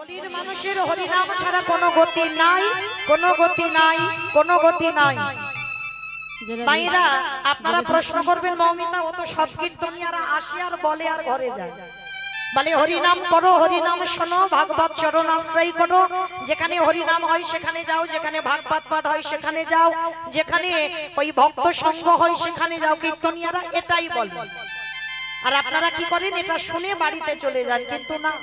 কলির মানুষের হরিনাম ছাড়া কোনো গতি নাই, কোনো গতি নাই, কোনো গতি নাই। ভাইরা আপনারা প্রশ্ন করবেন, মৌমিতা ও তো সব কীর্তনিয়ারা আসে আর বলে আর ঘরে যায়, বলে হরিনাম করো, হরিনাম শোনো, ভাগবত চরণ আশ্রয় করো, যেখানে হরিনাম হয় সেখানে যাও, যেখানে ভাগবত পাঠ হয় সেখানে যাও, যেখানে ওই ভক্ত সঙ্গ হয় সেখানে যাও। কীর্তনিয়ারা এটাই বলে, আর আপনারা কি করেন? এটা শুনে বাড়িতে চলে যান। কিন্তু না,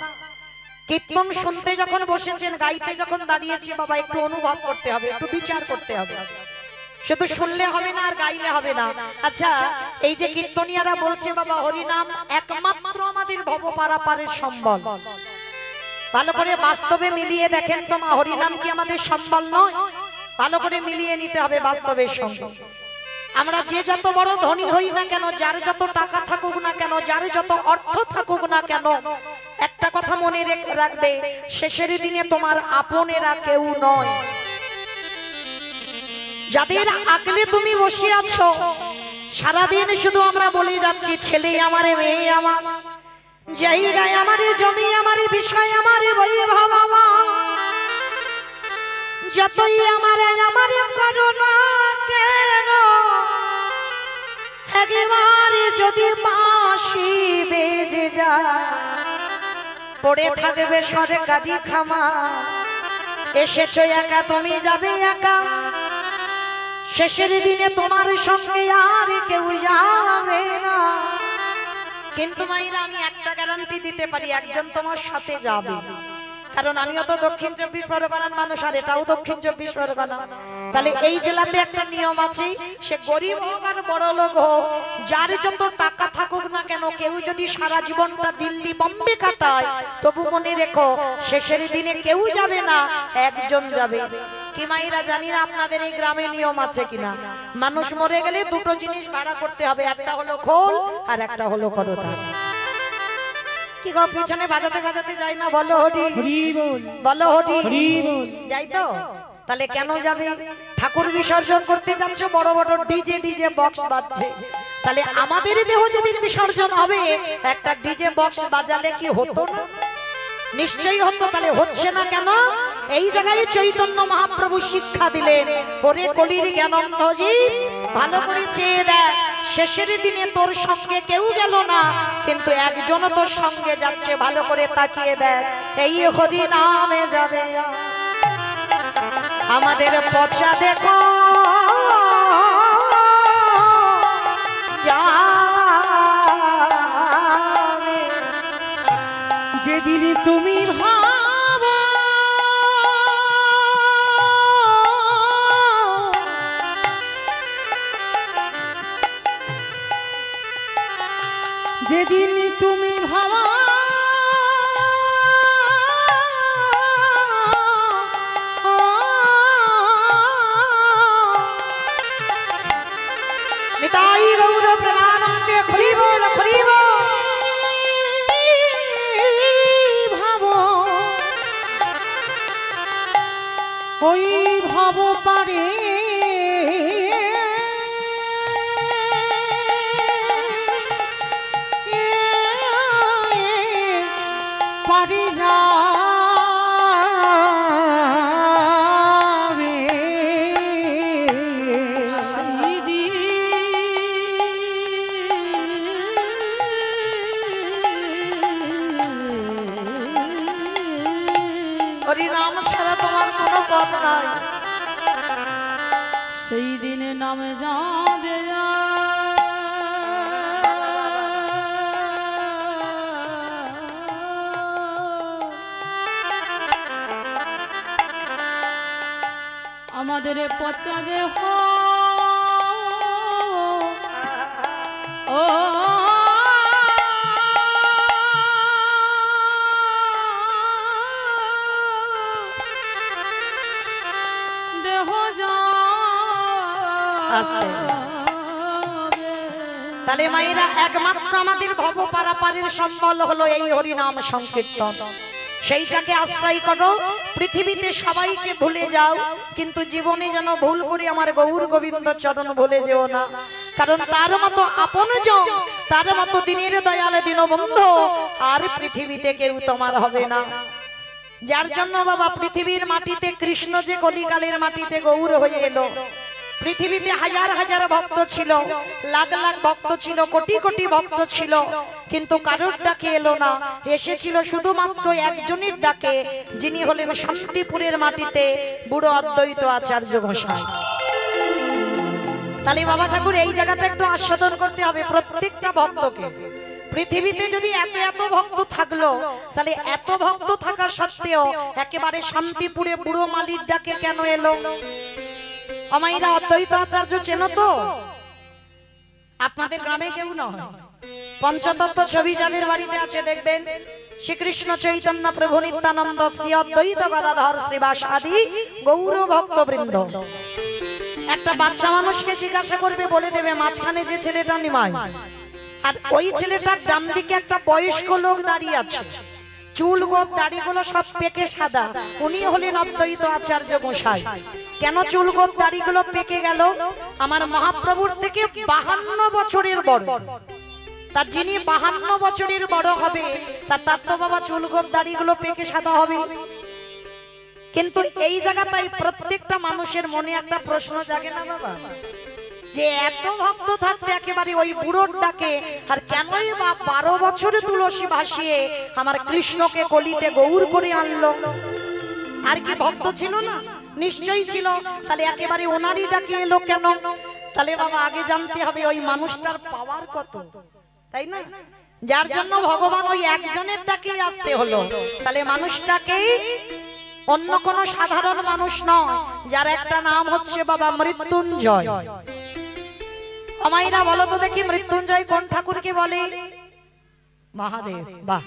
কীর্তন শুনতে যখন বসেছেন, গাইতে যখন দাঁড়িয়েছি, বাবা একটু অনুভব করতে হবে, একটু বিচার করতে হবে। শুধু শুনলে হবে না আর গাইলে হবে না। আচ্ছা, এই যে কীর্তনিয়ারা বলছে বাবা হরিনাম একমাত্র আমাদের ভব পারাপারের সম্বল, ভালো করে বাস্তবে মিলিয়ে দেখেন তো মা, হরিনাম কি আমাদের সম্বল নয়? ভালো করে মিলিয়ে নিতে হবে বাস্তবের সঙ্গে। আমরা যে যত বড় ধনী হই না কেন, যার যত টাকা থাকুক না কেন, যার যত অর্থ থাকুক না কেন, একটা কথা মনে রাখবে, শেষের দিনে তোমার আপনেরা কেউ নয়। যাদের আগলে তুমি বসে আছো, সারাদিন শুধু আমরা বলে যাচ্ছি ছেলে আমার, মেয়ে আমার, জায়গায় আমার, জমি আমার, বিষয় আমার, বৈভব আমার, যতই আমার আমার করো না কেন, একবারে যদি বাঁশি বেজে যায়, পড়ে থাকবে সরকারি খামা। এসেছো একা, তুমি যাবে একা, শেষের দিনে তোমার সঙ্গে আর কেউ যাবে না। কিন্তু মাইরা আমি একটা গ্যারান্টি দিতে পারি, একজন তোমার সাথে যাবে। কারণ আমিও তো দক্ষিণ 24 পরগনার মানুষ, আর এটাও দক্ষিণ 24 পরগনা। তাহলে এই জেলাতে একটা নিয়ম আছে, সে গরিব হোক আর বড় লোক হোক, যার যত টাকা থাকুক না কেন, কেউ যদি সারা জীবনটা দিল্লি বম্বে কাটায়, তবু মনে রেখো শেষের দিনে কেউ যাবে না, একজন যাবে। কি মাইরা জানি না আপনাদের এই গ্রামে নিয়ম আছে কিনা, মানুষ মরে গেলে দুটো জিনিস ভাড়া করতে হবে, একটা হলো খোল আর একটা হলো করতা। কি গো পিছনে বাজাতে বাজাতে যাই না? বলো হরি বল, বলো হরি বল, যাই তো। তাহলে কেন যাবে? ঠাকুর বিসর্জন করতে যাচ্ছ, বড় বড় ডিজে বক্স বাজছে। তাহলে আমাদের দেহ যেদিন বিসর্জন হবে, একটা ডিজে বক্স বাজালে কি হতো না? নিশ্চয়ই হতো। তাহলে হচ্ছে না কেন? এই জায়গায় চৈতন্য মহাপ্রভু শিক্ষা দিলেন, ওরে কলির জ্ঞানন্ধ জীব, ভালো করে চেয়ে দেখ, শেষের দিনে তোর সঙ্গে কেউ গেল না, কিন্তু একজন তোর সঙ্গে যাচ্ছে, ভালো করে তাকিয়ে দেখ, এই হরি নামে যাবে। আমাদের পচা দেখো যাবে, যেদিন তুমি ভাবো যেদিন তুমি ভাবো নিতাই গৌর প্রেমানন্দে হরি বল, হরি বল। ওই ভব পারে পারি যাবে, হরি নাম ছাড়া তোমার কোনো পথ নাই। সেই দিনে নামে যাবে আমাদের পচা দেহ ও দেহ আস্তে। তাহলে মায়েরা একমাত্র আমাদের ভব পারাপারের সম্বল হলো এই হরিনাম সংকীর্তন। সেইটাকে আশ্রয় করো। পৃথিবীতে সবাইকে ভুলে যাও, কিন্তু জীবনে যেন ভুল করে আমার গৌর গোবিন্দ চরণ ভুলে যেও না। কারণ তার মতো আপনজন, তার মতো দিনের দয়ালে দীনবন্ধু আর পৃথিবীতে কেউ তোমার হবে না। যার জন্য বাবা পৃথিবীর মাটিতে কৃষ্ণ যে কলিকালের মাটিতে গৌর হয়ে এলো, পৃথিবীতে হাজার হাজার ভক্ত ছিল, লাখ লাখ ভক্ত ছিল, কোটি কোটি ভক্ত ছিল, কিন্তু কারোর ডাকে এলো না। এসেছিল শুধুমাত্র একজনের ডাকে, যিনি হলেন শান্তিপুরের মাটিতে বুড়ো অদ্বৈত আচার্য গোসাই। তাহলে বাবা ঠাকুর এই জায়গাটা একটু আস্বাদন করতে হবে প্রত্যেকটা ভক্তকে। পৃথিবীতে যদি এত এত ভক্ত থাকলো, তাহলে এত ভক্ত থাকা সত্ত্বেও একেবারে শান্তিপুরে বুড়ো মালির ডাকে কেন এলো? আমাইরা অদ্বৈত আচার্য চেনো তো? আপনাদের গ্রামে কেউ নয়, পঞ্চতত্ত্ব ছবি যাদের বাড়িতে আছে দেখবেন, শ্রীকৃষ্ণ চৈতন্য প্রভু নিত্যানন্দ শ্রী অদ্বৈত গদাধর শ্রীবাস আদি গৌর ভক্তবৃন্দ। একটা বাচ্চা মানুষকে জিজ্ঞাসা করবে, বলে দেবে মাঝখানে যে ছেলেটা নিমাই, আর ওই ছেলেটার ডান দিকে একটা বয়স্ক লোক দাঁড়িয়ে আছে, চুল গোপ দাড়িগুলো সব পেকে সাদা, উনি হলেন অদ্বৈত আচার্য গোসাই। কেন চুল গোপ দাড়িগুলো পেকে গেল? আমার মহাপ্রভুর থেকে 52 বছরের বড়। তা যিনি 52 বছরের বড় হবে, তার তো বাবা চুল গোপ দাড়িগুলো পেকে সাদা হবে। কিন্তু এই জায়গাটাই প্রত্যেকটা মানুষের মনে একটা প্রশ্ন জাগে না বাবা, যে এত ভক্ত থাকতে একেবারে ওই বুড়োর ডাকে আর কেনই বা 12 বছরে তুলসী ভাসিয়ে আমার কৃষ্ণকে কলিতে গৌর করে আনলো? আর কি ভক্ত ছিল না? নিশ্চয়ই ছিল। তাহলে একেবারে ওনারই ডাকে এলো কেন? তাহলে বাবা আগে জানতে হবে ওই মানুষটার পাওয়ার কত, তাই না? যার জন্য ভগবান ওই একজনের ডাকে আসতে হলো। তাহলে মানুষটাকেই অন্য কোন সাধারণ মানুষ নয়, যার একটা নাম হচ্ছে বাবা মৃত্যুঞ্জয়। আমাইরা বলো তো দেখি, মৃত্যুঞ্জয় কোন ঠাকুরকে বলে? মহাদেব। বাহ,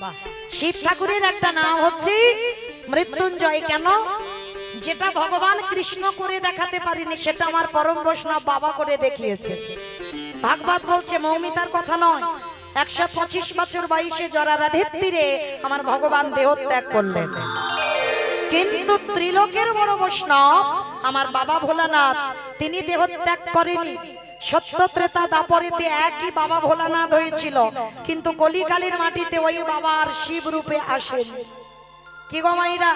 শিব ঠাকুরের একটা নাম হচ্ছে মৃত্যুঞ্জয়। কেন? যেটা ভগবান কৃষ্ণ করে দেখাতে পারেনি, সেটা আমার পরম বৈষ্ণব বাবা করে দেখিয়েছে। ভাগবত বলছে, মৌমিতার কথা নয়, 125 বছর বয়সে জরা ব্যাধির তীরে আমার ভগবান দেহত্যাগ করলেন। কিন্তু ত্রিলোকের বড় বৈষ্ণব আমার বাবা ভোলানাথ, তিনি দেহত্যাগ করেনি। সত্য ত্রেতা দাপরেতে একই বাবা ভোলানাথ হয়েছিল, কিন্তু কলিকালের মাটিতে ওই বাবা আর শিব রূপে আসেন। কি গো মাইরা,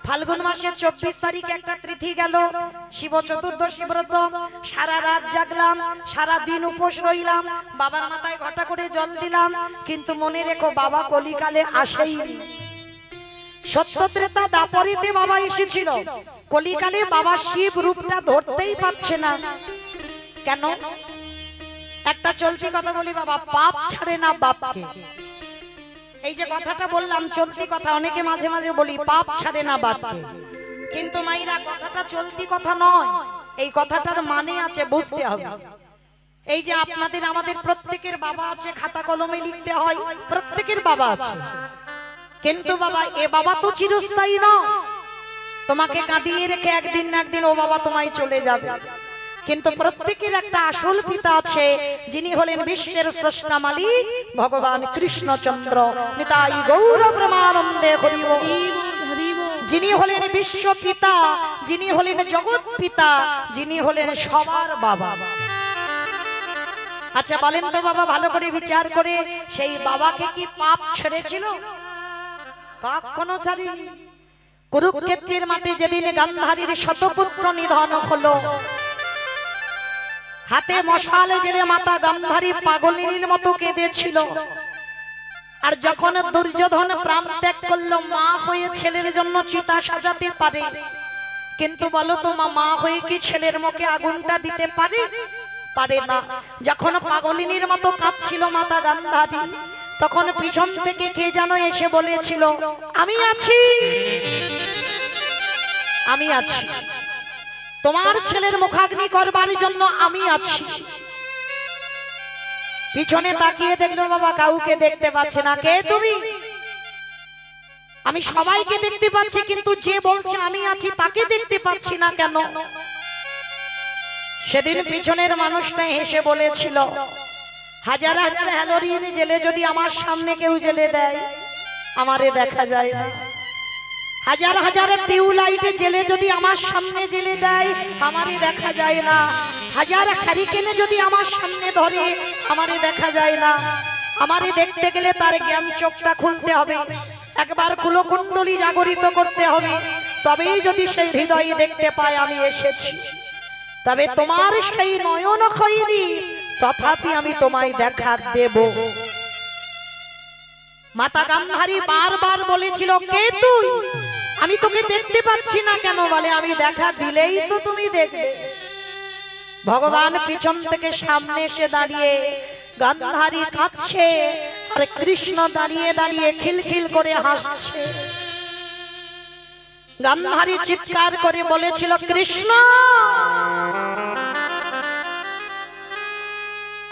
ফাল্গুন মাসের 24 তারিখে একটা তিথি গেল, শিব চতুর্দশী ব্রত। সারা রাত জাগলাম, সারা দিন উপোস রইলাম, বাবার মাথায় ঘটা করে জল দিলাম, কিন্তু মনে রেখো বাবা কলিকালে আসেইনি। সত্য ত্রেতা দাপরেতে বাবা এসেছিল, কলিকালে বাবা শিব রূপটা ধরতেই পারছে না। কেন? একটা চলতি কথা বলি বাবা, পাপ ছাড়ে না বাপকে। এই যে কথাটা বললাম চলতি কথা, অনেকে মাঝে মাঝে বলি পাপ ছাড়ে না বাপকে, কিন্তু মাইরা কথাটা চলতি কথা নয়, এই কথাটার মানে আছে, বুঝতে হবে। এই যে আপনাদের আমাদের প্রত্যেকের বাবা আছে, খাতা কলমে লিখতে হয়, প্রত্যেকের বাবা আছে, কিন্তু বাবা এ বাবা তো চিরস্থায়ী নয়। তোমাকে কাঁদিয়ে রেখে একদিন না একদিন ও বাবা তোমায় চলে যাবে। কিন্তু প্রত্যেকের একটা আসল পিতা আছে, যিনি হলেন বিশ্বের স্রষ্টা মালিক ভগবান কৃষ্ণচন্দ্র। নিতাই গৌর প্রেমানন্দে হরি বল। যিনি হলেন বিশ্ব পিতা, যিনি হলেন জগৎ পিতা, যিনি হলেন সবার বাবা। আচ্ছা বলেন তো বাবা, ভালো করে বিচার করে, সেই বাবাকে কি পাপ ছেড়েছিল? কখনো ছাড়েনি। কুরুক্ষেত্রের মাঠে যেদিন গান্ধারীর শতপুত্র নিধন হলো, হাতে মশাল জেলে মাতা গান্ধারী পাগলিনীর মতো কেঁদেছিল। আর যখন দুর্যোধন প্রাণ ত্যাগ করলো, মা হয়ে ছেলের জন্য চিতা সাজাতে পারে, কিন্তু বলো তো মা হয়ে কি ছেলের মুখে আগুনটা দিতে পারে? পারে না। যখন পাগলিনীর মতো কাঁদছিল মাতা গান্ধারী, তখন পিছন থেকে কে যেন এসে বলেছিল, আমি আছি, আমি আছি, তোমার ছেলের মুখাগ্নি করবার জন্য আমি আছি। পিছনে তাকিয়ে দেখলো বাবা, কাউকে দেখতে পাচ্ছে না। কে তুমি? আমি সবাইকে দেখতে পাচ্ছি, কিন্তু যে বলছে আমি আছি তাকে দেখতে পাচ্ছি না কেন? সেদিন পিছনের মানুষটা হেসে বলেছিল, হাজার হাজার হ্যালোরিন জেলে যদি আমার সামনে কেউ জেলে দেয়, আমারে দেখা যায় না। হাজার হাজার টিউবলাইটে জেলে যদি আমার সামনে জেলে দেয়, আমারে দেখা যায় না। হাজার হ্যারিকেনে যদি আমার সামনে ধরে, আমারে দেখা যায় না। আমারে দেখতে গেলে তার জ্ঞান চোখটা খুলতে হবে। একবার কুলকুণ্ডলী জাগরিত করতে হবে, তবেই যদি সেই হৃদয়ে দেখতে পায় আমি এসেছি। তবে তোমার সেই নয়ন খৈনি, তথাপি আমি তোমায় দেখা দেব। মাতা গান্ধারী বারবার বলেছিল, কে তুই? আমি তোকে দেখতে পাচ্ছি না কেন? বলে, আমি দেখা দিলেই তো তুমি দেখবে। ভগবান পিছন থেকে সামনে এসে দাঁড়িয়ে, গান্ধারী কাঁদছে আর কৃষ্ণ দাঁড়িয়ে দাঁড়িয়ে খিলখিল করে হাসছে। গান্ধারী চিৎকার করে বলেছিল, কৃষ্ণ,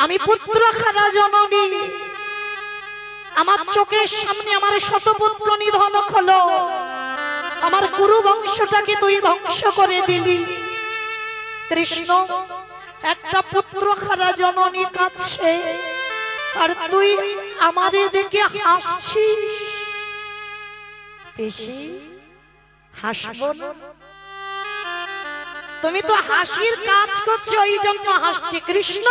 আমি পুত্রখারা জননী, আমার চোখের সামনে আমার শতপুত্র নিধন হলো, আমার কুরু বংশটাকে তুই ধ্বংস করে দিলি। কৃষ্ণ, একটা পুত্রখারা জননী কাঁদছে আর তুই আমাদের দেখে হাসছিস। পিসি, হাসবো না? তুমি তো হাসির কাজ করছো, এই জন্য হাসছি। কৃষ্ণ,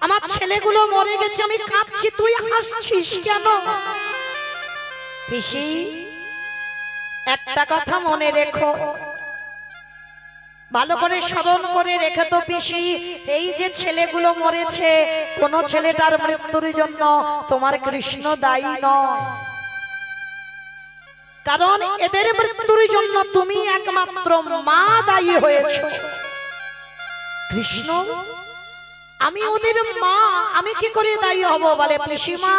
আমার ছেলেগুলো মরে গেছে, আমি কাঁদছি, তুই হাসছিস কেন? পিসি, একটা কথা মনে রেখো, ভালো করে স্মরণ করে রেখে তো পিসি, এই যে ছেলেগুলো মরেছে, কোন ছেলেটার মৃত্যুর জন্য তোমার কৃষ্ণ দায়ী নয়। কারণ এদের মৃত্যুর জন্য তুমি একমাত্র মা দায়ী হয়েছ। কৃষ্ণ, আমি ওদের মা, আমি কি করে দায়ী হব? বলে, পিসিমা,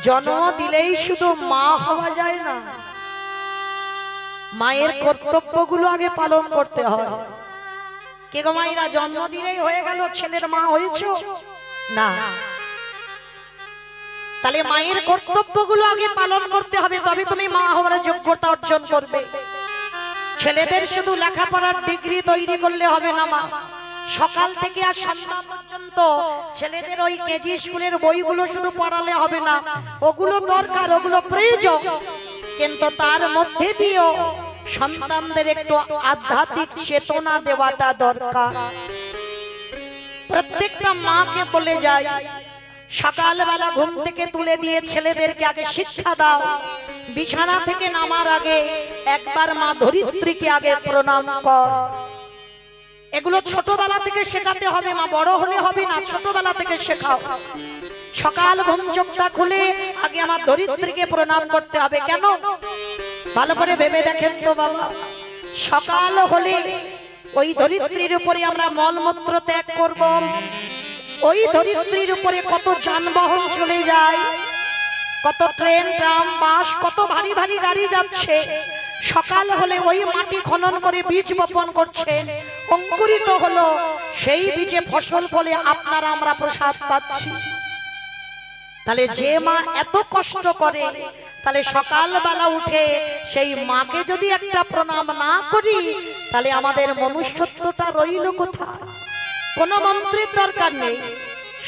জন্ম দিলেই শুধু মা হওয়া যায় না, মায়ের কর্তব্যগুলো আগে পালন করতে হয়। কে গো মায়েরা, জন্ম দিলেই হয়ে গেল ছেলের মা হয়েছো? না, তাহলে মায়ের কর্তব্যগুলো আগে পালন করতে হবে, তবে তুমি মা হওয়ার যোগ্যতা অর্জন করবে। ছেলেদের শুধু লেখাপড়ার ডিগ্রি তৈরি করলে হবে না মা, সকাল থেকে আর সন্ধ্যা পর্যন্ত ছেলেদের ওই কেজি স্কুলের বইগুলো শুধু পড়ালে হবে না, ওগুলো দরকার, ওগুলো প্রয়োজন, কিন্তু তার মধ্যে দিয়েও সন্তানদের একটু আধ্যাত্মিক চেতনা দেওয়াটা দরকার। প্রত্যেকটা মাকে বলে যায়, সকালবেলা ঘুম থেকে তুলে দিয়ে ছেলেদেরকে আগে শিক্ষা দাও, বিছানা থেকে নামার আগে একবার মা ধরিত্রীকে আগে প্রণাম কর। এগুলো ছোটবেলা থেকে শেখাতে হবে মা, বড় হলে হবে না, ছোটবেলা থেকে শেখাও। সকাল ঘুম চোখটা খুলে আগে আমার ধরিত্রীকে প্রণাম করতে হবে। কেন? ভালো করে ভেবে দেখেন তো বাবা, সকাল হলে ওই ধরিত্রীর উপরে আমরা মলমূত্র ত্যাগ করব, ওই ধরিত্রীর উপরে কত যানবাহন চলে যায়, কত ট্রেন, ট্রাম, বাস, কত ভারী ভারী গাড়ি যাচ্ছে। সকাল হলে ওই মাটি খনন করে বীজ বপন করছে, অঙ্কুরিত হলো, সেই বীজে ফসল ফলে আপনারা আমরা প্রসাদ পাচ্ছি। তাহলে যে মা এত কষ্ট করে, তাহলে সকালবেলা উঠে সেই মাকে যদি একটা প্রণাম না করি, তাহলে আমাদের মনুষ্যত্বটা রইল কোথায়? কোনো মন্ত্রীর দরকার নেই,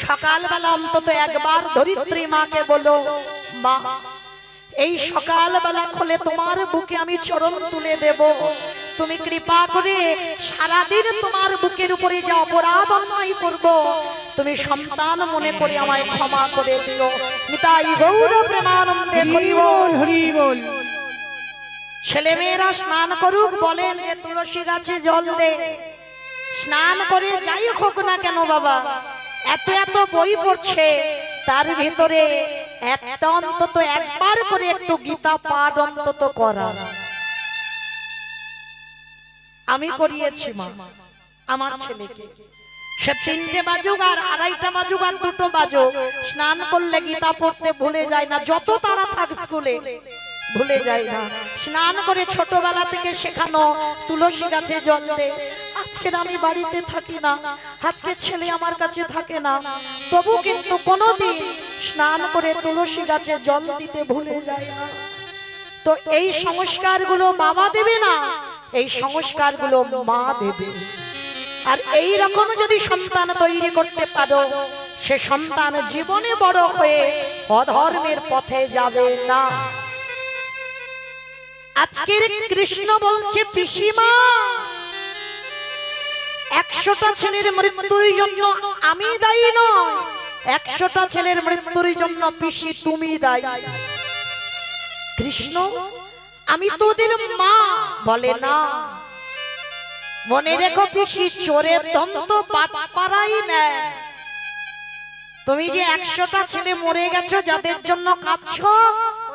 সকালবেলা অন্তত একবার ধরিত্রী মাকে বলো, মা এই সকালবেলা খুলে তোমার বুকে আমি চরণ তুলে দেব, তুমি কৃপা করে সারাদিন তোমার বুকের উপরে যা অপরাধ অন্যায় করব, তুমি সন্তান মনে করে আমায় ক্ষমা করে দিও। নিতাই গৌর প্রেমানন্দে হরি বল, হরি বল। ছেলেমেয়েরা স্নান করুক, বলেন যে তুলসী গাছে জল দে, স্নান করে যাই হোক না কেন বাবা, এত এত বই পড়ছে, তার ভিতরে একটা অন্তত একবার করে একটু গীতা পাঠ অন্তত করা। আমি করিয়েছি মা আমার ছেলেকে, সে 3টে বাজুক আর 2:30 বাজুক আর 2টো বাজুক, স্নান করলে গীতা পড়তে ভুলে যায় না, যত তারা থাক স্কুলে ভুলে যায় না। স্নান করে ছোটবেলা থেকে শেখানো, তুলসী গাছে জল দে। আজকে আমি বাড়িতে থাকি না, আজকে ছেলে আমার কাছে থাকে না, তবু কিন্তু কোনোদিন স্নান করে তুলসী গাছে জল দিতে ভুলে যায় না। তো এই সংস্কারগুলো বাবা দেবে না, এই সংস্কারগুলো মা দেবে। আর এই রকম যদি সন্তান তৈরি করতে পারো, সে সন্তান জীবনে বড় হয়ে অধর্মের পথে যাবে না। আজকের কৃষ্ণ বলছে, পিসিমা 100টা ছেলের মৃত্যুর জন্য আমি দায়ী নয়, 100টা ছেলের মৃত্যুর জন্য পিসি তুমি দায়ী। কৃষ্ণ আমি তোদের মা, বলে না। মনে রেখো পিসি, চোরের দম তো পাড়াই নেয়। তুমি যে 100টা ছেলে মরে গেছো যাদের জন্য কাঁদছো,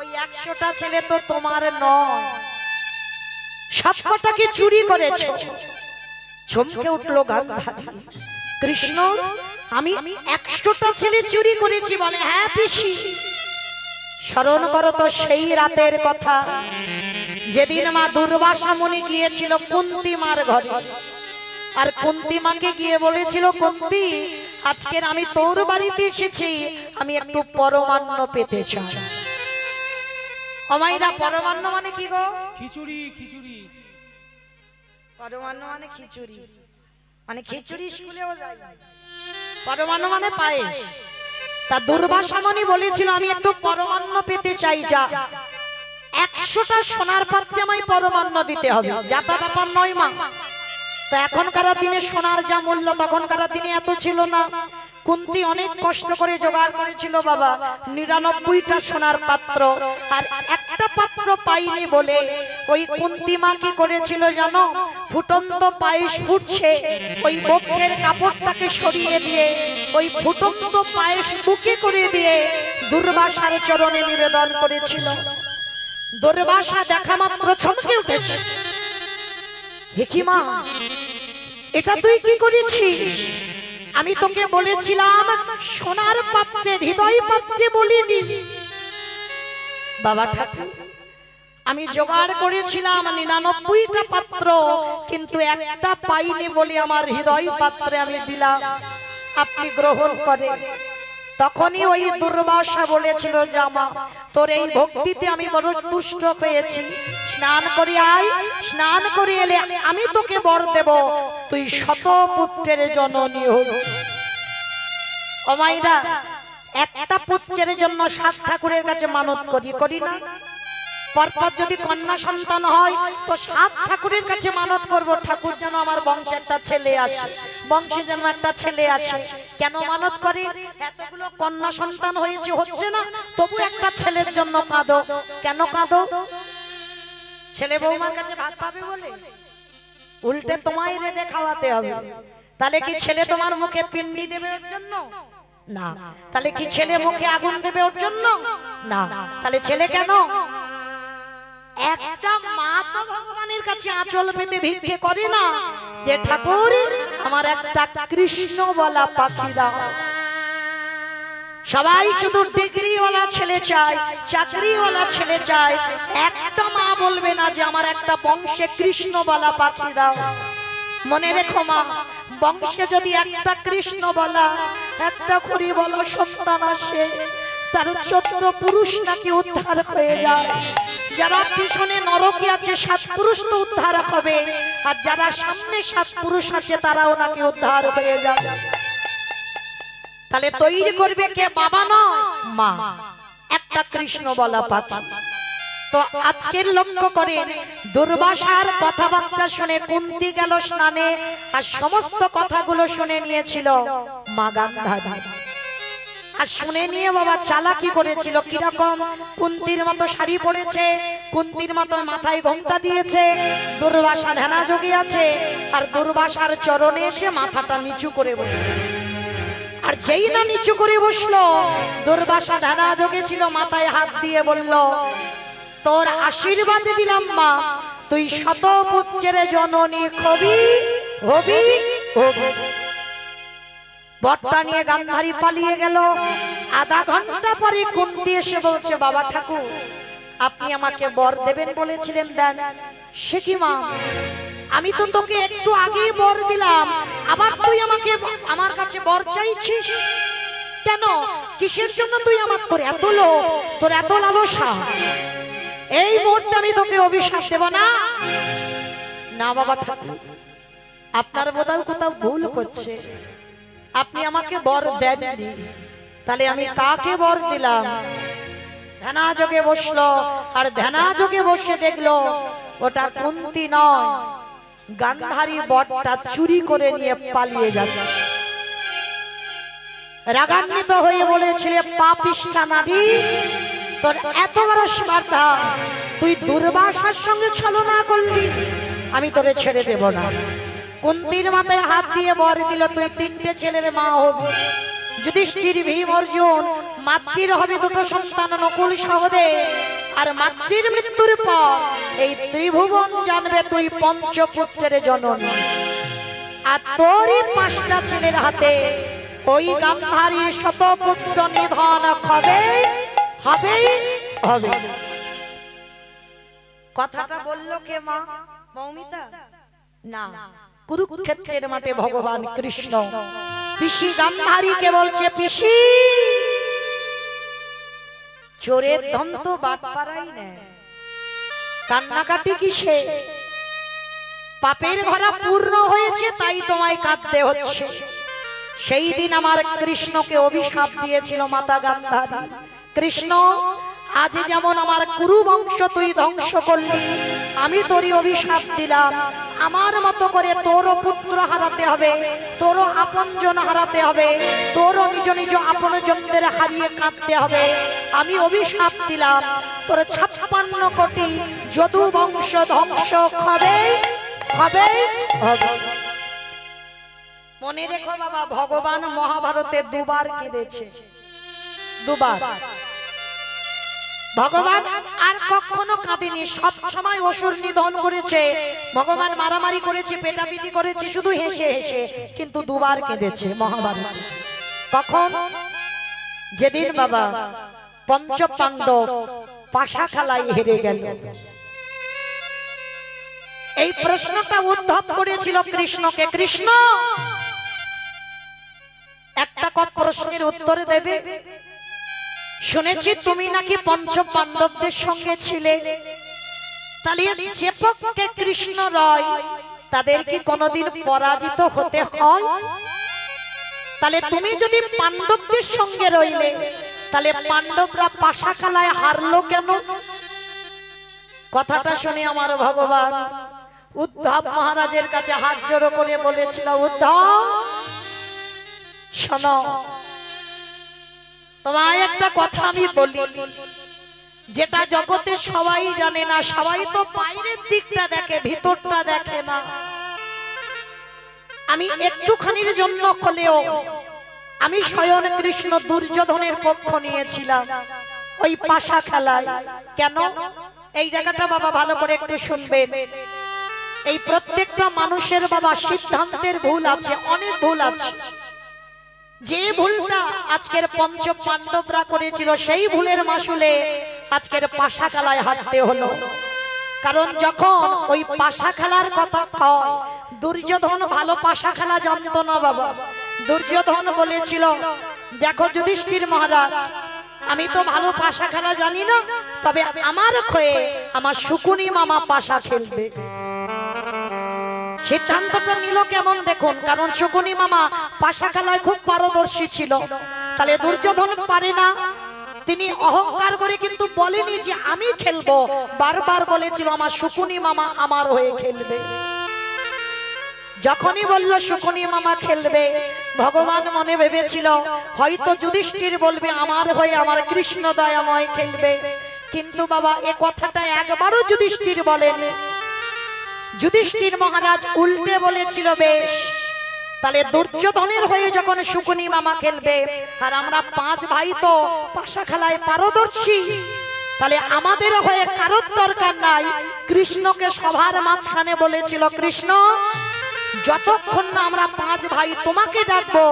ওই 100টা ছেলে তো তোমার নয়, সবকটাকে চুরি করেছো। চমকে উঠলো গান্ধারী। কৃষ্ণ আমি 100টা ছেলে চুরি করেছি? বলে হ্যাঁ পিসি। স্মরণ করো তো সেই রাতের কথা, যেদিন মা দুর্বাসা মুনি গিয়েছিল কুন্তী মার ঘরে, আর কুন্তী মাকে গিয়ে বলেছিল, কুন্তী আজকের আমি তোর বাড়িতে এসেছি, আমি একটু পরমান্ন পেতে চাই। অমাইরা পরমান্ন মানে কি গো? খিচুড়ি। খিচুড়ি পরমান্ন মানে খিচুড়ি, মানে খিচুড়ি স্কুলেও যায়। পরমান্ন মানে পায়েস। তা দুর্বাসা মুনি বলেছিল আমি একটু পরমান্ন পেতে চাই, যা 100টা সোনার পাত্রে আমায় পরমান্ন দিতে হবে, যাতা ব্যাপার নয় মা। তো এখনকার দিনে সোনার যা মূল্য, তখনকার দিনে এত ছিল না। কুন্তী অনেক কষ্ট করে জোগাড় করেছিল বাবা 99টা সোনার পাত্র, আর একটা পাত্র পাইনি বলে ওই কুন্তী মা কি করেছিল জানো? ফুটন্ত পায়েস ফুটছে, ওই বক্ষের কাপড়টাকে সরিয়ে দিয়ে ওই ফুটন্ত পায়েস বুকে করে দিয়ে দুর্বাসার চরণে নিবেদন করেছিল। দুর্বাসা দেখা মাত্র চমকে উঠেছে, হে কি মা, এটা তুই কি করেছিস? আমি তোকে বলেছিলাম সোনার পাত্রে, হৃদয় পাত্রে বলিনি। বাবা ঠাকুর আমি জোগাড় করেছিলাম 99টা পাত্র, কিন্তু একটা পাইনি বলে আমার হৃদয় পাত্রে আমি দিলাম, আপনি গ্রহণ করে। তখনই ওই দুর্বাসা বলেছিল, জামা তোর এই ভক্তিতে আমি বড় তুষ্ট হয়েছি, স্নান করে আয়, স্নান করে এলে আমি তোকে বর দেব, তুই শত পুত্রের জননী হবি। ও মাইরা, একটা পুত্রের জন্য 7 ঠাকুরের কাছে মানত করি না? পরপর যদি কন্যা সন্তান হয় তো 7 ঠাকুরের কাছে মানত করব, ঠাকুর যেন আমার বংশে একটা ছেলে আসে, বংশে যেন একটা ছেলে আসে। কেন মানত করে? এতগুলো কন্যা সন্তান হয়েছে, হচ্ছে না, তবু একটা ছেলের জন্য কাঁদো। কেন কাঁদো? ছেলে বৌমার কাছে ভাত পাবে বলে? উল্টে তোমায় রেঁধে খাওয়াতে হবে। তাহলে কি ছেলে তোমার মুখে পিন্ডি দেবে ওর জন্য? না। তাহলে কি ছেলে মুখে আগুন দেবে ওর জন্য? না। তাহলে ছেলে কেন? একটা মা তো ভগবানের কাছে আঁচল পেতে ভিক্ষে করে না, যে ঠাকুর আমার একটা কৃষ্ণ বলা পাখি দাও। সবাই শুধু ডিগ্রিওয়ালা ছেলে চায়, চাকরিওয়ালা ছেলে চায়, একটা মা বলবে না যে আমার একটা বংশে কৃষ্ণ বলা পাখি দাও। মনে রেখো মা, বংশে যদি একটা কৃষ্ণ বলা, একটা খড়ি বলা সন্তান আসে, তার 14 পুরুষ নাকি উদ্ধার হয়ে যায়। যারা পিছনে নরকে আছে 7 পুরুষ তো উদ্ধার হবে, আর যারা সামনে 7 পুরুষ আছে তারাও নাকি উদ্ধার হয়ে যাবে। তাহলে তৈরি করবে কে? বাবা নয়, মা, একটা কৃষ্ণ বলা পাখি। তো আজকের লক্ষ্য করে দুর্বাসার কথাবার্তা শুনে কুন্তী গেল স্নানে, আর সমস্ত কথাগুলো শুনে নিয়েছিল মা গান্ধারী। আর শুনে নিয়ে বাবা চালাকি করেছিল। কিরকম? কুন্তীর মতো শাড়ি পরেছে, কুন্তীর মতো মাথায় ঘোমটা দিয়েছে, দুর্বাসা ধ্যানা যোগে আছে, আর দুর্বাসার চরণে এসে মাথাটা নিচু করে বসে। আর যেই না নিচু করে বসলো, দুর্বাসা ধ্যানা যোগে ছিল, মাথায় হাত দিয়ে বলল, তোর আশীর্বাদ দিলাম মা, তুই শত পুত্রের জননী হবি হবি হবি। বরটা নিয়ে গান্ধারী পালিয়ে গেল। আধা ঘন্টা পরে কুন্তী এসে বলছে, বাবা ঠাকুর আপনি আমাকে বর দেবেন বলেছিলেন, দেন। সে কি মা, আমি তো তোকে একটু আগেই বর দিলাম, আবার তুই আমাকে আমার কাছে বর চাইছিস কেন? কিসের জন্য তুই আমার? তোর এত লোভ, তোর এত লালসা, এই মুহূর্তে আমি তোকে অভিশাপ দেব না। না বাবা ঠাকুর, আপনার বোধহয় কোথাও ভুল হচ্ছে, আপনি আমাকে বর দেননি, তাহলে আমি কাকে বর দিলাম? ধ্যানা যোগে বসলো, আর ধ্যানা যোগে বসে দেখলো ওটা কুন্তী নয়, গান্ধারী বরটা চুরি করে নিয়ে পালিয়ে যাচ্ছে। রাগান্বিত হয়ে বলেছিলে, পাপিষ্ঠা নারী, তোর এত বড় স্পর্ধা, তুই দুর্বাসার সঙ্গে ছলনা করলি, আমি তোরে ছেড়ে দেব না। কুন্তির মাথায় হাত দিয়ে বর দিল, তুই 3টে ছেলের মা হবি। যুধিষ্ঠির, ভীম, অর্জুন, মাতৃর হবে 2টো সন্তান, নকুল, সহদেব। আর মাতৃর মৃত্যুর পর এই ত্রিভুবন জানবে তুই পঞ্চপুত্রের জননী। আর তোরই 5টা ছেলের হাতে ওই গান্ধারীর শতপুত্র নিধন হবে, হবেই হবে। কথাটা বললো কে মা? মৌমিতা না, কুরুক্ষেত্রের মাঠে ভগবান কৃষ্ণ পিসি গান্ধারীকে বলছে, পিসি চোরের ধন তো বাট পাড়াই নেয়, কান্নাকাটি কিসে? পাপের ভরা পূর্ণ হয়েছে তাই তোমায় কাঁদতে হচ্ছে। সেই দিন আমার কৃষ্ণকে অভিশাপ দিয়েছিল মাতা গান্ধারী, কৃষ্ণ আজ যেমন আমার কুরু বংশ তুই ধ্বংস করলি, আমি তোরই অভিশাপ দিলাম, আমার মতো করে তোরও পুত্র হারাতে হবে, তোরও আপনজন হারাতে হবে, তোরও নিজ নিজ আপনজনদের হারিয়ে কাঁদতে হবে। আমি অভিশাপ দিলাম, তোর 56 কোটি যদু বংশ ধ্বংস হবে, হবে, হবে। মনে রেখো বাবা, ভগবান মহাভারতে 2বার কেঁদেছে, 2বার। ভগবান আর কখনো কাঁদেনি, সব সময় অসুর নিধন করেছে, ভগবান মারামারি করেছে, পেটাপিটি করেছে, শুধু হেসে হেসে, কিন্তু 2বার কেঁদেছে মহাভারতে। কখন? যেদিন বাবা পঞ্চপাণ্ডব পাশা খেলায় হেরে গেল। এই প্রশ্নটা উদ্ধব করেছিল কৃষ্ণকে, কৃষ্ণ একটা প্রশ্নের উত্তর দেবে? শুনেছি তুমি নাকি পঞ্চপাণ্ডবদের সঙ্গে ছিলে, তাহলে যে পক্ষে কৃষ্ণ রয় তাদের কি কোনোদিন পরাজিত হতে হয়? তাহলে তুমি যদি পাণ্ডবদের সঙ্গে রইলে, তাহলে পাণ্ডবরা পাশা খেলায় হারলো কেন? কথাটা শুনে আমার ভগবান উদ্ধব মহারাজের কাছে হাত জোড়ো করে বলেছিল, উদ্ধব শোনো, তোমায় একটা কথা আমি বলি, যেটা জগতে সবাই জানে না, সবাই তো বাইরের দিকটা দেখে, ভিতরটা দেখে না। আমি একটুখানির জন্য হলেও আমি স্বয়ং কৃষ্ণ দুর্যোধনের পক্ষ নিয়েছিলাম ওই পাশা খেলায়। কেন? এই জায়গাটা বাবা ভালো করে একটু শুনবেন। এই প্রত্যেকটা মানুষের বাবা সিদ্ধান্তের ভুল আছে, অনেক ভুল আছে। যে ভুলটা আজকের পঞ্চপাণ্ডবরা করেছিল, সেই ভুলের মাসুলে আজকের পাশা খেলায় হারতে হলো। কারণ যখন ওই পাশা খেলার কথা কয়, দুর্যোধন ভালো পাশা খেলা জানতো না বাবা। দুর্যোধন বলেছিল, দেখো যুধিষ্ঠির মহারাজ, আমি তো ভালো পাশা খেলা জানি না, তবে আমার হয়ে আমার শকুনি মামা পাশা খেলবে। সিদ্ধান্তটা নিল কেমন দেখুন, কারণ শকুনি মামা পাশা খেলায় খুব পারদর্শী ছিল। তাহলে দুর্যোধন পারে না, তিনি অহংকার করে কিন্তু বলেনি যে আমি খেলবো, বারবার বলেছিল আমার শকুনি মামা আমার হয়ে খেলবে। যখনই বলল শকুনি মামা খেলবে, ভগবান মনে ভেবেছিল হয়তো যুধিষ্ঠির বলবে আমার হয়ে আমার কৃষ্ণ দয়াময় খেলবে, কিন্তু বাবা এ কথাটা একবারও যুধিষ্ঠির বলেনি। যুধিষ্ঠির মহারাজ উল্টে বলেছিল, বেশ তাহলে দুর্যোধনের হয়ে যখন শকুনি মামা খেলবে, আর আমরা 5 ভাই তো পাশা খেলায় পারদর্শী, তাহলে আমাদের হয়ে কারোর দরকার নাই। কৃষ্ণকে সভার মাঝখানে বলেছিল, কৃষ্ণ যতক্ষণ না আমরা 5 ভাই তোমাকে ডাকবো,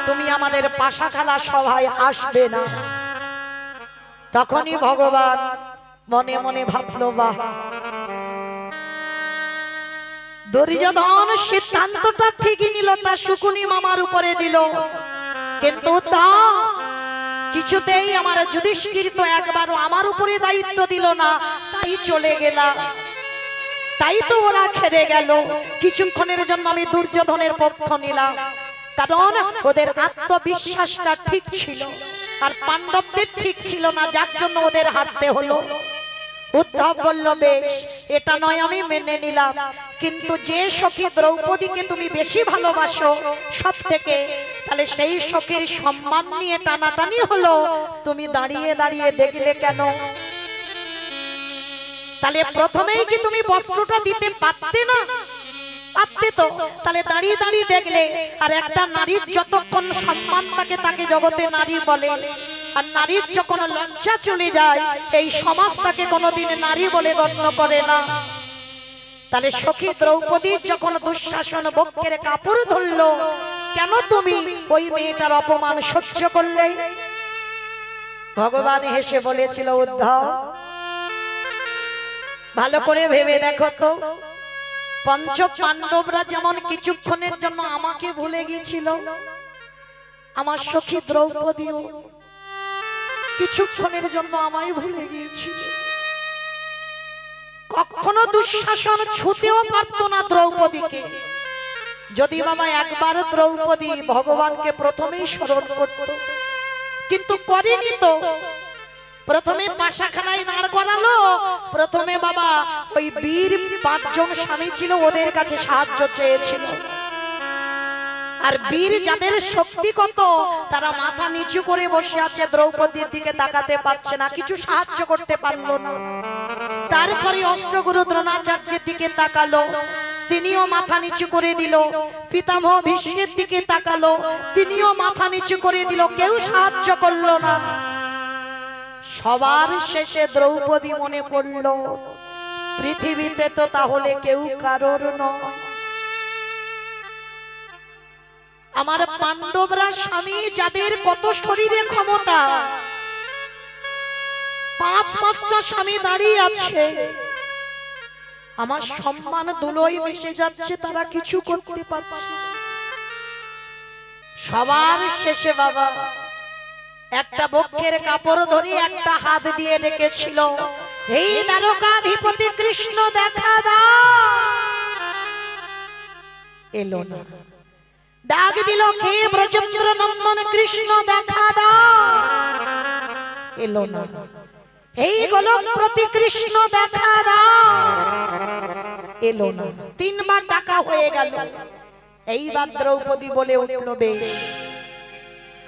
তুমি আমাদের পাশা খেলা সভায় আসবে না। তখনই ভগবান মনে মনে ভাবলো, বাহ, দুর্যোধন সিদ্ধান্তটা ঠিকই নিল, তা শকুনি মামার উপরে দিল, কিন্তু তা কিছুতেই আমার যুধিষ্ঠির তো একবারও আমার উপরে দায়িত্ব দিল না, তাই চলে গেলাম, তাই তো ওরা খেলে গেল। কিছুক্ষণের জন্য আমি দুর্যোধনের পক্ষ নিলাম, কারণ ওদের আত্মবিশ্বাসটা ঠিক ছিল আর পাণ্ডবদের ঠিক ছিল না, যার জন্য ওদের হারতে হলো। উদ্ধব বলল, বেশ এটা নয় আমি মেনে নিলাম, কিন্তু যে সখী দ্রৌপদীকে তুমি বেশি ভালোবাসো সব থেকে, তাহলে সেই শোকের সম্মান নিয়ে টানাটানি হলো, তুমি দাঁড়িয়ে দাঁড়িয়ে দেখলে কেন? তাহলে প্রথমেই কি তুমি বস্ত্রটা দিতে পারতে না? পারতে তো, তাহলে দাঁড়িয়ে দাঁড়িয়ে দেখলে। আর একটা নারীর যতক্ষণ সম্মান থাকে তাকে জগতে নারী বলে, আর নারীর যখন লজ্জা চলে যায় এই সমাজ তাকে কোনোদিন নারী বলে গণ্য করে না। তাহলে সখী দ্রৌপদী যখন দুঃশাসন বক্ষের কাপড় ধরলো, কেন তুমি ওই মেয়েটার অপমান সহ্য করলে? ভগবান হেসে বলেছিল, উদ্ধব ভালো করে ভেবে দেখো তো, পঞ্চ পাণ্ডবরা যেমন কিছুক্ষণের জন্য আমাকে ভুলে গিয়েছিল, আমার সখী দ্রৌপদীও কিছুক্ষণের জন্য আমায় ভুলে গিয়েছিল। কখনো দুঃশাসন ছুতেও পারত না দ্রৌপদীকে। যদি বাবা একবার দ্রৌপদী ভগবানকে প্রথমেই স্মরণ করত, কিন্তু করেনি তো। প্রথমে পাশাখানায় দাঁড় করালো, প্রথমে বাবা ওই বীর 5 জন স্বামী ছিল ওদের কাছে সাহায্য চেয়েছিল। আর বীর যাদের শক্তি কত, তারা মাথা নিচু করে বসে আছে, দ্রৌপদীর দিকে তাকাতে পারছে না, কিছু সাহায্য করতে পারলো না। তারপরে অষ্টগুরু দ্রোণাচার্যের দিকে তাকালো, তিনিও মাথা নিচু করে দিল। পিতামহ ভীষ্মের দিকে তাকালো, তিনিও মাথা নিচু করে দিল, কেউ সাহায্য করলো না। সবার শেষে দ্রৌপদী মনে পড়লো, পৃথিবীতে তো তাহলে কেউ কারোর নয়। আমার পাণ্ডবরা স্বামী যাদের কত শরীরে ক্ষমতা, 5-5টা স্বামী দাঁড়িয়ে আছে, আমার সম্মান ধুলোয় মিশে যাচ্ছে, তারা কিছু করতে পারছে। সবার শেষে বাবা একটা বক্ষের কাপড় ধরে একটা হাত দিয়ে ডেকেছিল, হে দ্বারকাধিপতি কৃষ্ণ দেখা দাও। এলো না। ডাক দিল, হে ব্রজেন্দ্র নন্দন কৃষ্ণ দেখা দাও। এলো না। হে গোলকপতি কৃষ্ণ দেখা দাও। এলো না। 3 বার ডাকা হয়ে গেল। এইবার দ্রৌপদী বলে উঠল, বেশ,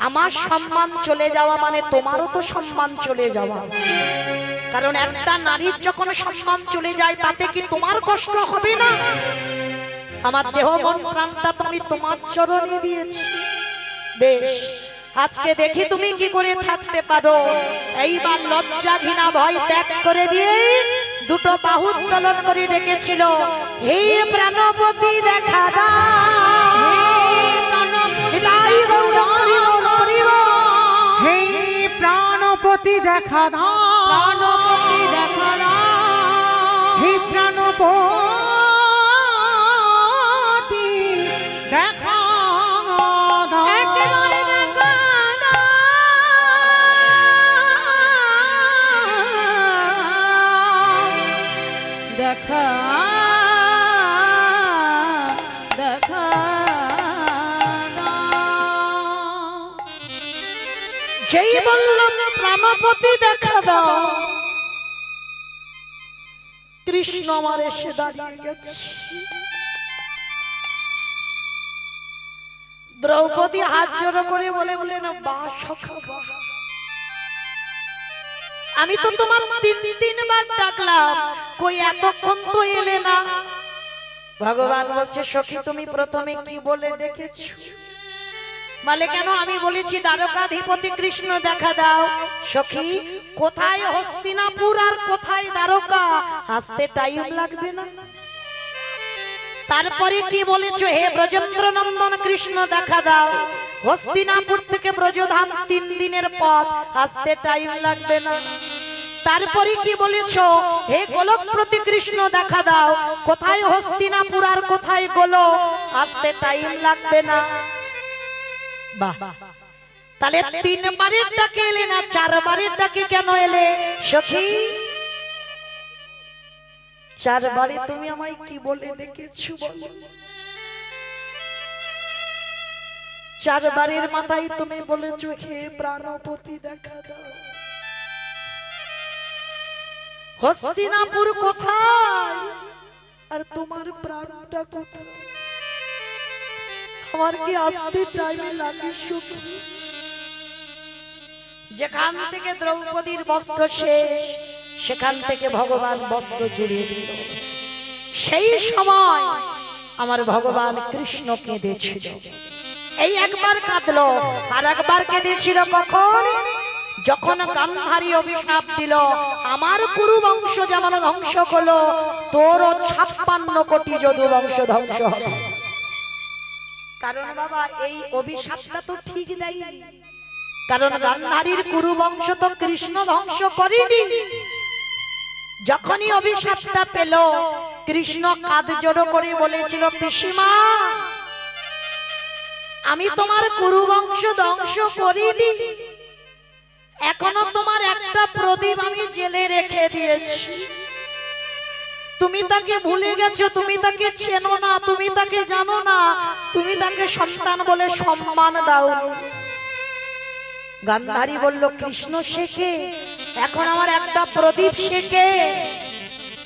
আমার সম্মান চলে যাওয়া মানে তোমারও তো সম্মান চলে যাওয়া। কারণ একটা নারীর যখন সম্মান চলে যায় তাতে কি তোমার কষ্ট হবে না? আমার দেহ মন প্রাণটা তুমি তোমার চরণে দিয়েছি। বেশ, আজকে দেখি তুমি কি করে থাকতে পারো। এইবার লজ্জা ঘৃণা ভয় ত্যাগ করে দিয়ে 2টো বাহু উত্তোলন করে রেখেছিল, হে প্রাণপতি দেখা দাও। হে প্রাণপতি দেখা দাও, প্রাণপতি দেখা দাও। হে প্রাণপতি দেখা দাও। একেবারে দেখা দাও। দেখা দেখা দাও। যেই বললাম প্রাণপতি দেখা দাও, কৃষ্ণ আমার এসে দাঁড়িয়ে গেছে। দ্রৌপদী হাত জোড়ো করে বলে না, বাহ সখা বাহ, আমি তো তোমার 3 বার ডাকলাম, কই এতক্ষণ তো এলে না। ভগবান বলছে, সখী তুমি প্রথমে কি বলে ডেকেছো? বলে, কেন? আমি বলেছি দ্বারকাধিপতি কৃষ্ণ দেখা দাও। সখী, কোথায় হস্তিনাপুর আর কোথায় দ্বারকা, আসতে টাইম লাগবে না? তারপরে কি বলেছো? হে ব্রজেন্দ্র নন্দন কৃষ্ণ দেখা দাও। হস্তিনাপুর থেকে ব্রজধাম 3 দিনের পথ, আসতে টাইম লাগবে না? তারপরে কি বলেছো? হে গোলকপতি কৃষ্ণ দেখা দাও। কোথায় হস্তিনাপুর আর কোথায় গোলক, আসতে টাইম লাগবে না? বাহ, তাহলে 3 বারের ডাকে এলে না, 4 বারের ডাকে কেন এলে সখী? 4 বারে তুমি আমায় কি বলে ডেকেছো বলো? 4 বারের মাথায় তুমি বলেছো, হে প্রাণপতি দেখা দাও। হস্তিনাপুর কোথায় আর তোমার প্রাণটা কোথায়? আমার কি আসতে টাইম লাগে সুখ। যেখান থেকে দ্রৌপদীর বস্ত্র শেষ, সেখান থেকে ভগবান বস্ত্র জুড়িয়ে দিল। সেই সময় আমার ভগবান কৃষ্ণ কেঁদেছিল। এই একবার কাঁদলো, আর একবার কেঁদেছিল কখন? যখন গান্ধারী অভিশাপ দিল আমার কুরু বংশ যেমন ধ্বংস হলো, তোরও 56 কোটি যদু বংশ ধ্বংস হবে। কারণ বাবা এই অভিশাপটা তো ঠিক দেয়নি, কারণ গান্ধারীর কুরু বংশ তো কৃষ্ণ ধ্বংস করেনি। যখনই অভিশাপটা পেল, কৃষ্ণ কাঁধ জড়ো করে বলেছিল, পিসিমা আমি তোমার কুরু বংশ ধ্বংস করিনি, এখনো তোমার একটা প্রদীপ আমি জেলে রেখে দিয়েছি। তুমি তাকে ভুলে গেছো, তুমি তাকে চেনো না, তুমি তাকে জানো না, তুমি তাকে সন্তান বলে সম্মান দাও। গান্ধারী বলল, কৃষ্ণ শেখে, এখন আমার একটা প্রদীপ শেখে।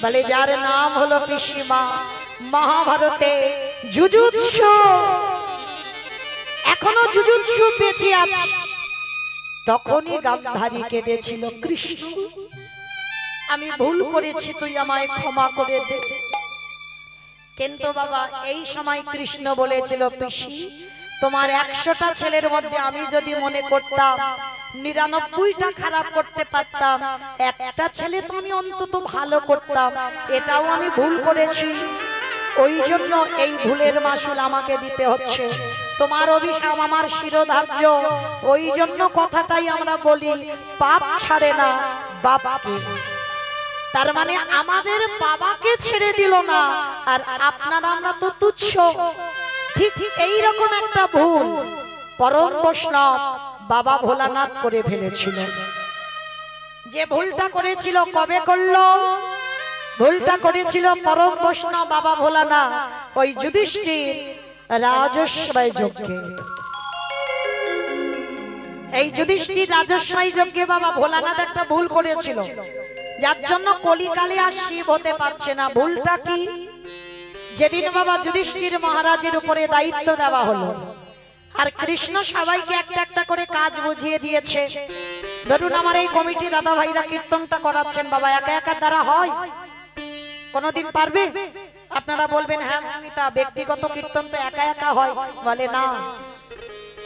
বলে যার নাম হলো পিসিমা, মহাভারতে যুযুৎসু, এখনো যুযুৎসু বেঁচে আছে। তখনই গান্ধারী কেঁদেছিল, কৃষ্ণ আমি ভুল করেছি, তুই আমায় ক্ষমা করে দে। কিন্তু বাবা এই সময় কৃষ্ণ বলেছিল, পিসি তোমার 100টা ছেলের মধ্যে আমি যদি মনে করতাম 99টা খারাপ করতে পারতাম, একটা ছেলে তো আমি অন্তত ভালো করতাম, এটাও আমি ভুল করেছি। ওই জন্য এই ভুলের মাসুল আমাকে দিতে হচ্ছে। তোমার অভিশাপ আমার শিরোধার্য। ওই জন্য কথাটাই আমরা বলি, পাপ ছাড়ে না বাবাকে। তার মানে আমাদের বাবাকে ছেড়ে দিল না, আর আপনারা আমরা তো তুচ্ছ। ঠিক এই রকম একটা ভুল পরম বৈষ্ণব বাবা ভোলানাথ করে ফেলেছিল। যে ভুলটা করেছিল কবে করলো? ভুলটা করেছিল পরম বৈষ্ণব বাবা ভোলানাথ ওই যুধিষ্ঠির রাজস্বাই যজ্ঞে। এই যুধিষ্ঠির রাজস্বাই যজ্ঞে বাবা ভোলানাথ একটা ভুল করেছিল, যার জন্য কলিকালে আর শিব হতে পারছে না। ভুলটা কি? যেদিন বাবা যুধিষ্ঠির মহারাজের উপরে দায়িত্ব দেওয়া হলো, আর কৃষ্ণ সবাইকে একটা একটা করে কাজ বুঝিয়ে দিয়েছে। ধরুন আমার এই কমিটি দাদা ভাইরা কীর্তনটা করাচ্ছেন, বাবা একা একা দ্বারা হয়? কোনদিন পারবে? আপনারা বলবেন হ্যাঁ মমিতা ব্যক্তিগত কীর্তন তো একা একা হয়। বলে না,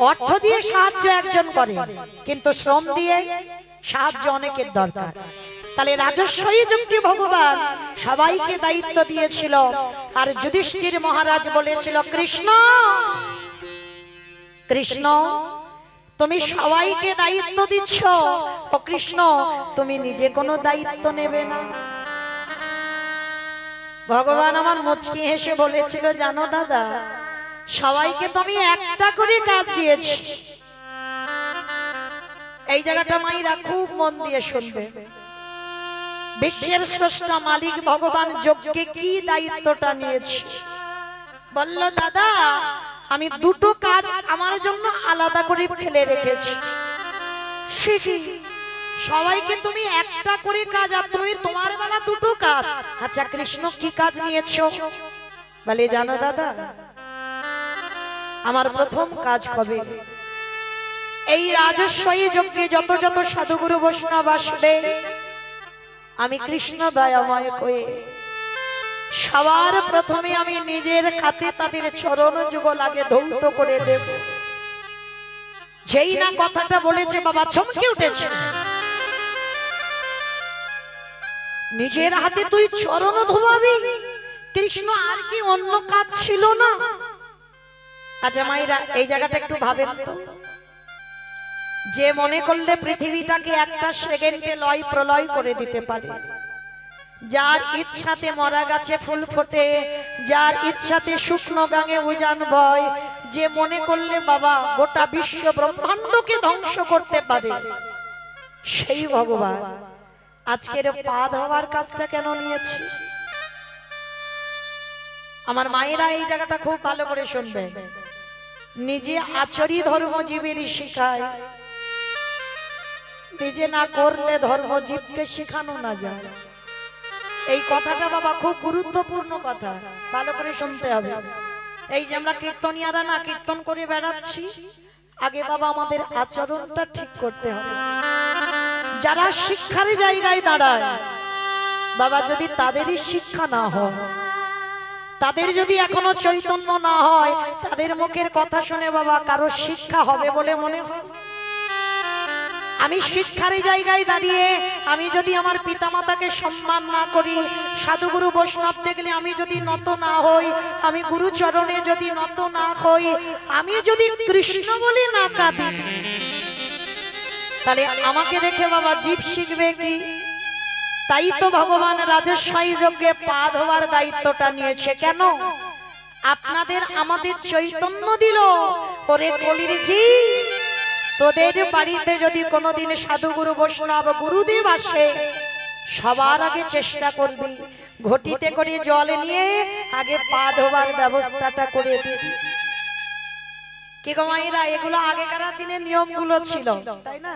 অর্থ দিয়ে সাহায্য একজন করে, কিন্তু শ্রম দিয়ে সাহায্য অনেকের দরকার। তাহলে রাজস্বই যজ্ঞে ভগবান সবাইকে দায়িত্ব দিয়েছিল, আর যুধিষ্ঠির মহারাজ বলেছিল, কৃষ্ণ কৃষ্ণ তুমি সবাইকে দায়িত্ব দিচ্ছ, ও কৃষ্ণ তুমি নিজে কোনো দায়িত্ব নেবে না। ভগবান আমার মুচকি হেসে বলেছিল, জানো দাদা সবাইকে তুমি একটা করে কাজ দিয়েছি। এই জায়গাটা মাইরা খুব মন দিয়ে শুনবে। বিশ্বের স্রষ্টা মালিক ভগবান যজ্ঞে কি দায়িত্বটা নিয়েছে? বলল, দাদা আমি দুটো কাজ আমার জন্য আলাদা করে ফেলে রেখেছি। সে কি? সবাইকে তুমি একটা করে কাজ, আর তুমি তোমার বেলা দুটো কাজ। আচ্ছা কৃষ্ণ কি কাজ নিয়েছো? বলে, জানো দাদা আমার প্রথম কাজ হবে এই রাজস্বই যজ্ঞে যত যত সাধুগুরু বৈষ্ণব আসবে, আমি কৃষ্ণ দয়াময় কয়ে সবার প্রথমে আমি নিজের হাতে তাদের চরণ যুগল আগে ধৌত করে দেব। যেই না কথাটা বলেছে বাবা চমকে উঠেছে। নিজের হাতে তুই চরণ ধোয়াবি? কৃষ্ণ আর কি অন্য কাজ ছিল না? আচ্ছা মাইরা এই জায়গাটা একটু ভাবেন তো, যে মনে করলে পৃথিবীটাকে একটা সেকেন্ডে লয় প্রলয় করে দিতে পারে, যার ইচ্ছাতে মরা গাছে ফুল ফোটে, যার ইচ্ছাতে শুকনো গাঙে উজান বয়, যে মনে করলে বাবা গোটা বিশ্ব ব্রহ্মাণ্ডকে ধ্বংস করতে পারে, সেই ভগবান আজকের পা ধোয়ার কাজটা কেন নিয়েছে? আমার মায়েরা এই জায়গাটা খুব ভালো করে শুনবে। নিজে আচরি ধর্মজীবীর শিখায়, নিজে না করলে ধর্মজীবকে শেখানো না যায়। এই কথাটা বাবা খুব গুরুত্বপূর্ণ কথা, ভালো করে শুনতে হবে। এই যে আমরা কীর্তনিয়ারা না কীর্তন করে বেড়াচ্ছি, আগে বাবা আমাদের আচরণটা ঠিক করতে হবে। যারা শিক্ষার জায়গায় দাঁড়ায় বাবা, যদি তাদেরই শিক্ষা না হয়, তাদের যদি এখনো চৈতন্য না হয়, তাদের মুখের কথা শুনে বাবা কারো শিক্ষা হবে বলে মনে হয়? আমি শিক্ষার জায়গায় দাঁড়িয়ে আমি যদি আমার পিতামাতাকে সম্মান না করি, সাধুগুরু বৈষ্ণব দেখলে আমি যদি নত না হই, আমি গুরুচরণে যদি নত না হই, আমি যদি কৃষ্ণ বলি না কাঁদি, তাহলে আমাকে দেখে বাবা জীব শিখবে কি? তাই তো ভগবান রাজস্বায়ী যজ্ঞে পা ধোয়ার দায়িত্বটা নিয়েছে। কেন? আপনাদের আমাদের চৈতন্য দিল, ওরে কলির জীব, তোদের বাড়িতে যদি কোনোদিন সাধুগুরু বৈষ্ণব গুরুদেব আসে, সবার আগে চেষ্টা করবি ঘটিতে করে জল নিয়ে আগে পা ধোবার ব্যবস্থাটা করে দিবি। কি গো মায়েরা, এগুলো আগেকার দিনের নিয়মগুলো ছিল, তাই না?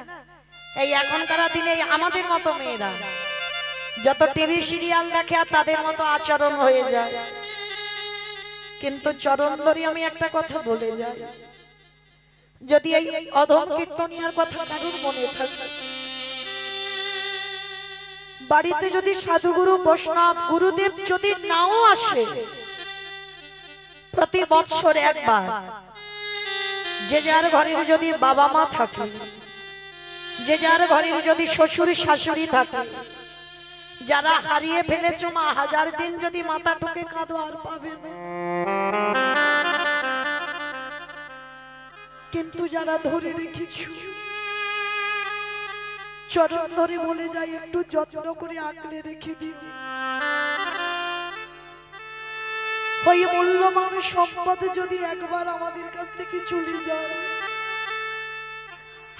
এই এখনকার দিনে আমাদের মতো মেয়েরা যত টিভি সিরিয়াল দেখে আর তাদের মতো আচরণ হয়ে যায়। কিন্তু চরণ ধরে আমি একটা কথা বলে যাই, যদি এই অধম কীর্তনিয়ার কথা কারোর মনে থাকে, বাড়িতে যদি সাধুগুরু বৈষ্ণব গুরুদেব যদি নাও আসে, প্রতি বৎসর একবার যে যার ঘরের যদি বাবা মা থাকে, যে যার ঘরের যদি শ্বশুর শাশুড়ি থাকে, যারা হারিয়ে ফেলেছো মা, হাজার দিন যদি মাথা ঠুকে কাঁদো আর পাবে না। কিন্তু যারা ধরে রেখেছো, চরণ ধরে বলে যাই একটু যত্ন করে আঁকলে রেখে দিও। ওই মূল্যবান সম্পদ যদি একবার আমাদের কাছ থেকে চলে যায়,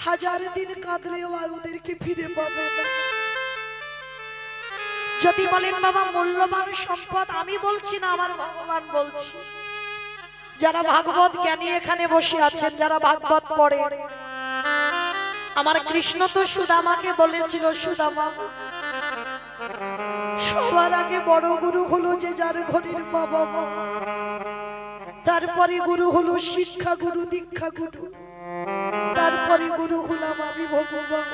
হাজার দিন কাঁদলেও আর ওদেরকে ফিরে পাবে না। যদি বলেন বাবা মূল্যবান সম্পদ, আমি বলছি না, আমার ভগবান বলছি, যারা ভাগবত জ্ঞানী এখানে বসে আছেন, যারা ভাগবত পড়ে, আমার কৃষ্ণ তো সুদামাকে বলেছিল, সুদামা সবার আগে বড় গুরু হলো যে যার ঘরের বাবা মা, তারপরে গুরু হলো শিক্ষা গুরু, দীক্ষা গুরু, তারপরে গুরু হলাম আমি ভগবান।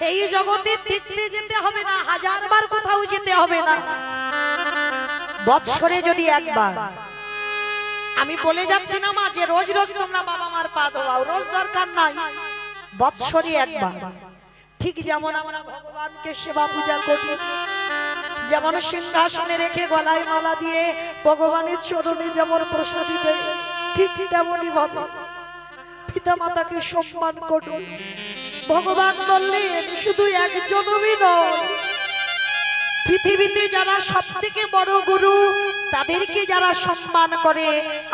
এই জগতে তীর্থে যেতে হবে না, হাজার বার কোথাও যেতে হবে না, বৎসরে যদি একবার, আমি বলে যাচ্ছি না মা যে রোজ রোজ তোমরা বাবা মার পা ধোয়াও, রোজ দরকার নাই, বৎসরে একবার। ঠিক যেমন আমরা ভগবানকে সেবা পূজা করি, যেমন সিংহাসনে রেখে গলায় মালা দিয়ে ভগবানের চরণে যেমন প্রসাদী দেয়, ঠিক তেমনই ভাবে পিতা মাতাকে সম্মান করুন। ভগবান বললেন শুধু একজনই নয়, পৃথিবীতে যারা সব থেকে বড় গুরু তাদেরকে যারা সম্মান করে,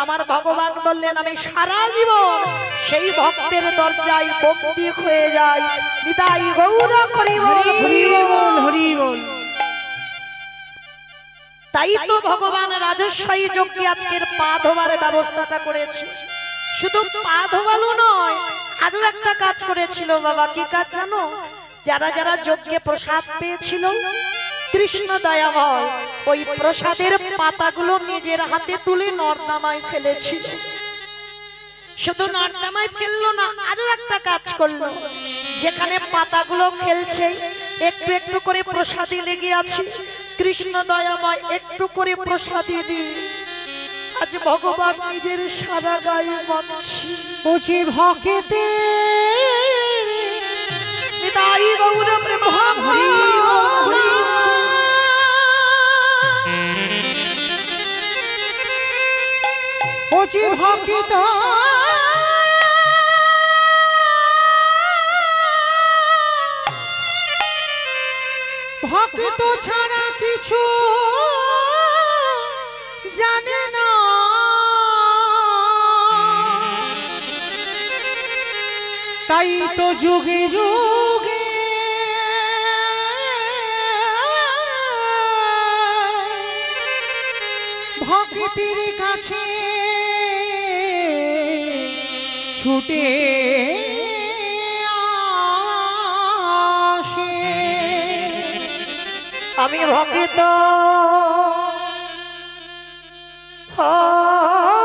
আমার ভগবান বললেন আমি সারা জীবন সেই ভক্তের দরজায় বন্দী হয়ে যাই। নিতাই গৌর হরি বল, হরি বল, হরি বল। তাই তো ভগবান রাজস্বায়ী যজ্ঞে আজকের পা ধোয়ার ব্যবস্থাটা করেছে। শুধু পা ধোয়ালো নয়, আরো একটা কাজ করেছিল বাবা। কি কাজ জানো? যারা যারা যজ্ঞে প্রসাদ পেয়েছিল, কৃষ্ণ দয়াময় ওই প্রসাদের পাতাগুলো নিজের হাতে তুলে নর্দমায় ফেলেছিল। শুধু নর্দমায় ফেললো না, আরো একটা কাজ করলো, যেখানে পাতাগুলো ফেলছে একটু একটু করে প্রসাদে লেগে আছে, কৃষ্ণ দয়াময় একটু করে প্রসাদে দিয়ে আজ ভগবান নিজের সারা গায়ে মানছি। বুঝি ভকেতে নিতাই গৌর প্রেম হরি হরি। বুঝি ভকিত ভকিত ছাড়া কিছু জানে না, তাই তো যুগে যুগে ভক্তির কাছে ছুটে আসে। আমি ভক্ত ও